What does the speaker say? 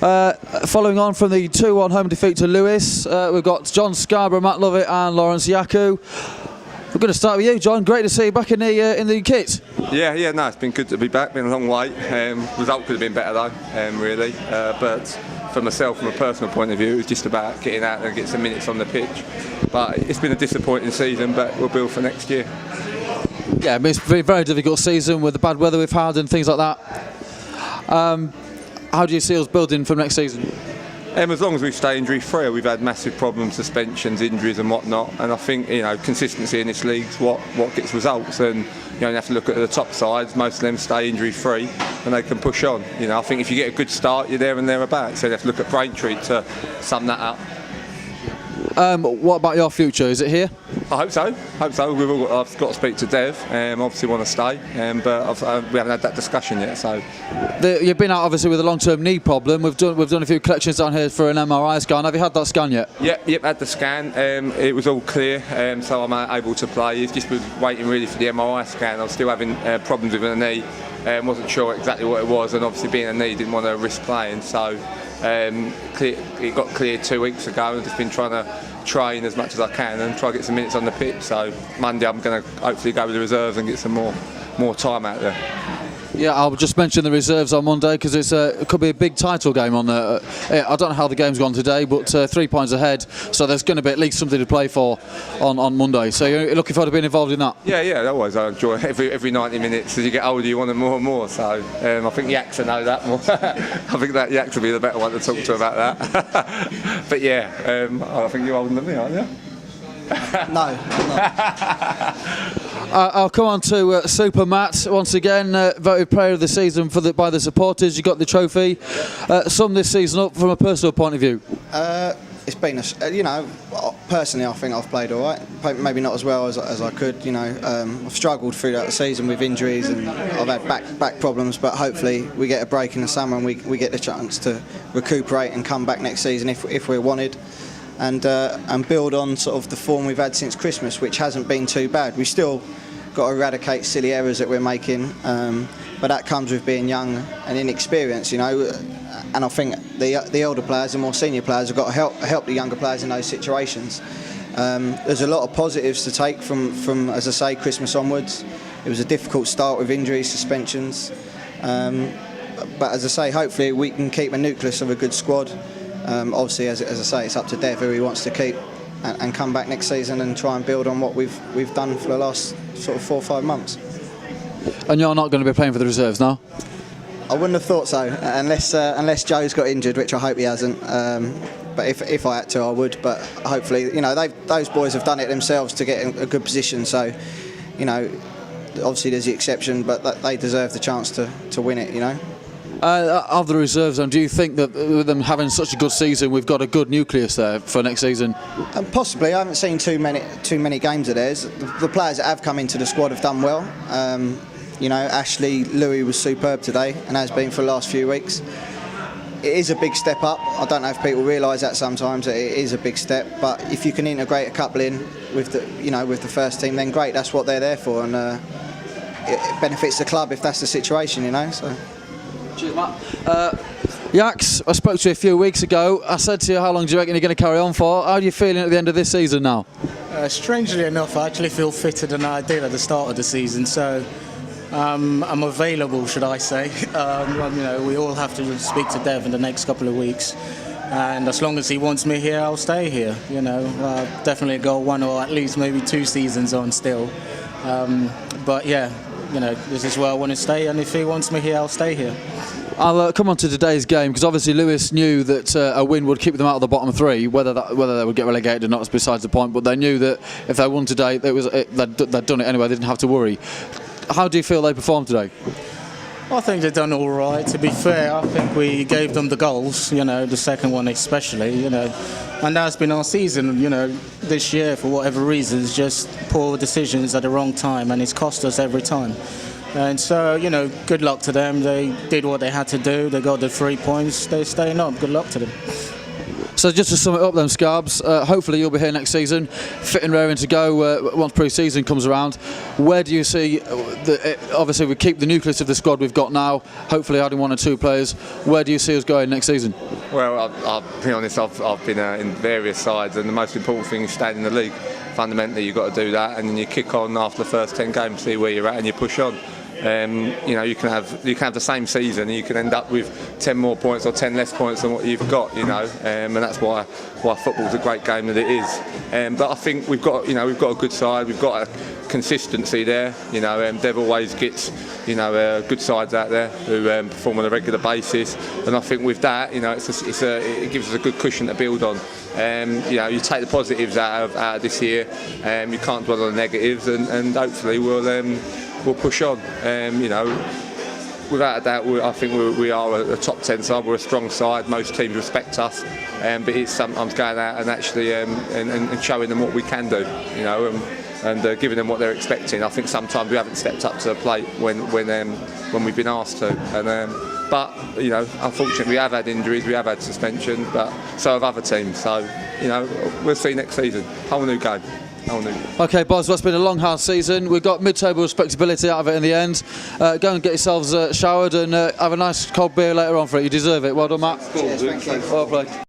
Following on from the 2-1 home defeat to Lewis, we've got John Scarborough, Matt Lovett and Lawrence Yaku. We're going to start with you, John. Great to see you back in the kit. Yeah, no, it's been good to be back. Been a long wait. Result could have been better though, really. But for myself, from a personal point of view, it was just about getting out and getting some minutes on the pitch. But it's been a disappointing season, but we'll build for next year. Yeah, it's been a very difficult season with the bad weather we've had and things like that. How do you see us building for next season? As long as we stay injury free, we've had massive problems, suspensions, injuries and whatnot, and I think consistency in this league is what gets results, and you have to look at the top sides. Most of them stay injury free and they can push on. I think if you get a good start, you're there and thereabouts. So you have to look at Braintree to sum that up. What about your future? Is it here? I hope so. I've got to speak to Dev. Obviously want to stay, but we haven't had that discussion yet. So you've been out obviously with a long-term knee problem. We've done a few collections down here for an MRI scan. Have you had that scan yet? Yep, had the scan. It was all clear, so I'm able to play. It's just been waiting really for the MRI scan. I was still having problems with the knee. Wasn't sure exactly what it was, and obviously being a knee, didn't want to risk playing. So it got cleared 2 weeks ago. I've just been trying to train as much as I can and try to get some minutes on the pitch. So Monday I'm going to hopefully go with the reserves and get some more time out there. Yeah, I'll just mention the reserves on Monday because it could be a big title game on there. I don't know how the game's gone today, but 3 points ahead, so there's going to be at least something to play for on Monday. So you're looking forward to being involved in that? Yeah, always. I enjoy every 90 minutes. As you get older, you want it more and more. So I think Yaks will know that more. I think that Yaks will be the better one to talk to about that. But yeah, I think you're older than me, aren't you? No, I'm not. I'll come on to Super Matt once again, voted Player of the Season by the supporters. You got the trophy. Sum this season up from a personal point of view. It's been personally I think I've played all right. Maybe not as well as I could. I've struggled through that season with injuries and I've had back problems. But hopefully we get a break in the summer and we get the chance to recuperate and come back next season if we're wanted. And build on sort of the form we've had since Christmas, which hasn't been too bad. We still got to eradicate silly errors that we're making, but that comes with being young and inexperienced, And I think the older players, the more senior players, have got to help the younger players in those situations. There's a lot of positives to take from as I say, Christmas onwards. It was a difficult start with injuries, suspensions, but as I say, hopefully we can keep a nucleus of a good squad. Obviously, as I say, it's up to Dev who he wants to keep and come back next season and try and build on what we've done for the last sort of 4 or 5 months. And you're not going to be playing for the reserves now? I wouldn't have thought so, unless Joe's got injured, which I hope he hasn't. But if I had to, I would. But hopefully, those boys have done it themselves to get in a good position. So, obviously there's the exception, but they deserve the chance to win it. Of the reserves, do you think that with them having such a good season, we've got a good nucleus there for next season? Possibly. I haven't seen too many games of theirs. The players that have come into the squad have done well. Ashley, Louis was superb today and has been for the last few weeks. It is a big step up. I don't know if people realise that sometimes. It is a big step, but if you can integrate a couple in with the first team, then great. That's what they're there for, and it benefits the club if that's the situation. So. Cheers, Matt. Yaks, I spoke to you a few weeks ago. I said to you, how long do you reckon you're going to carry on for? How are you feeling at the end of this season now? Strangely enough, I actually feel fitter than I did at the start of the season, so I'm available, should I say. We all have to speak to Dev in the next couple of weeks, and as long as he wants me here, I'll stay here. I'll definitely go 1 or at least maybe 2 seasons on still. But yeah, this is where I want to stay, and if he wants me here, I'll stay here. I'll come on to today's game because obviously Lewis knew that a win would keep them out of the bottom 3. Whether they would get relegated or not is besides the point. But they knew that if they won today, they'd done it anyway. They didn't have to worry. How do you feel they performed today? I think they've done all right. To be fair, I think we gave them the goals. The second one especially. And that's been our season. This year for whatever reasons, just poor decisions at the wrong time, and it's cost us every time. And so, good luck to them. They did what they had to do. They got the 3 points. They're staying up. Good luck to them. So just to sum it up then, Scarbs, hopefully you'll be here next season, fit and raring to go once pre-season comes around. Where do you see, obviously we keep the nucleus of the squad we've got now, hopefully adding 1 or 2 players, where do you see us going next season? Well, I'll be honest, I've been in various sides, and the most important thing is staying in the league. Fundamentally, you've got to do that, and then you kick on after the first 10 games, see where you're at, and you push on. You know, you can have the same season, and you can end up with 10 more points or 10 less points than what you've got. You know, and that's why football's a great game that it is. But I think we've got a good side. We've got a consistency there. You know, Dev always gets good sides out there who perform on a regular basis, and I think with that, you know, it gives us a good cushion to build on. You know, you take the positives out of this year. You can't dwell on the negatives, and hopefully we'll push on. You know, without a doubt, I think we are a top 10 side. We're a strong side. Most teams respect us, but it's sometimes going out and actually and showing them what we can do. You know, and giving them what they're expecting. I think sometimes we haven't stepped up to the plate when we've been asked to. But you know, unfortunately, we have had injuries, we have had suspension, but so have other teams. So you know, we'll see next season. Whole new game. Okay, boys, well, it's been a long, hard season. We've got mid-table respectability out of it in the end. Go and get yourselves showered and have a nice cold beer later on for it. You deserve it. Well done, Matt. Cheers, thank you. Well played.